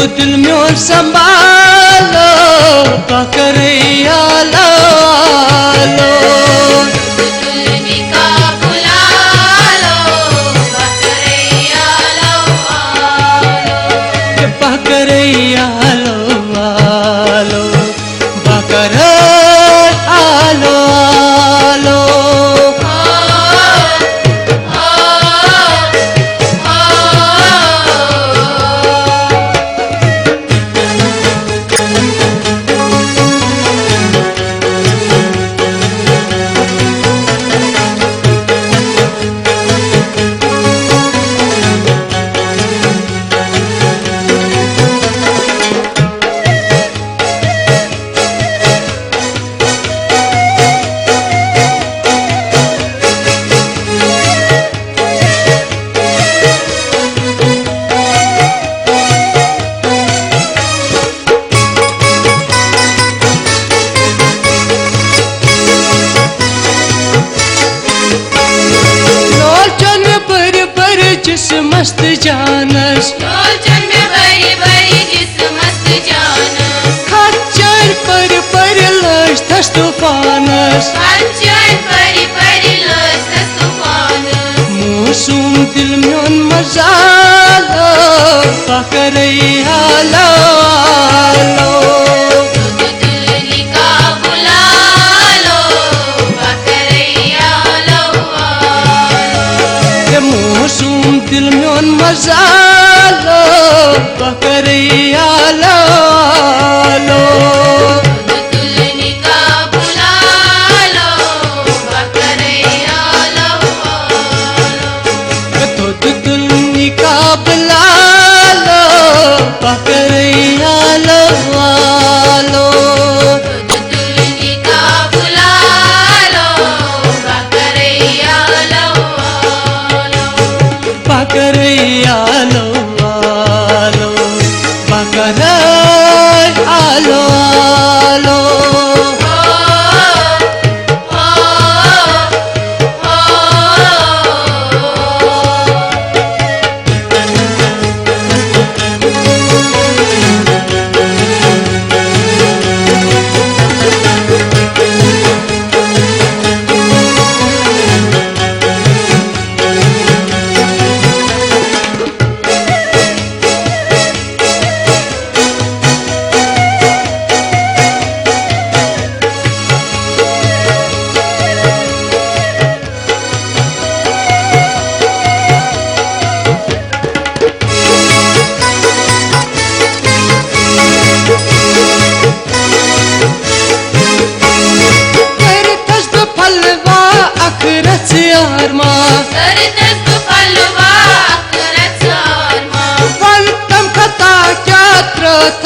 दिल म्योन संभालो पकड़ैया लो पकड़ैया लो आलो पकड़ आलो आलो जिस मस्त जानस लोचन में बड़ी बड़ी जिस मस्त जानस खच्चर पर लश थस तूफानस खच्चर पर लश थस तूफानस मौसम दिल म्योन मजालो पकड़ैया लो आलो दिल म्योन मजालो पकड़ैया लो आलो दुल्हनी का बुला लो पकड़ैया लो तो दुल्हनी का बुला लो पकड़ैया लो आलो दुल्हनी का बुला लो पकड़ैया लो पकड़ैया लो आलो पकड़ आलो आलो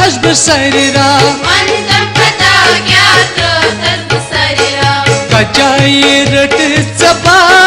थस बसरिरा वंदम कथा क्या थस बसरिरा कचाई रट चबा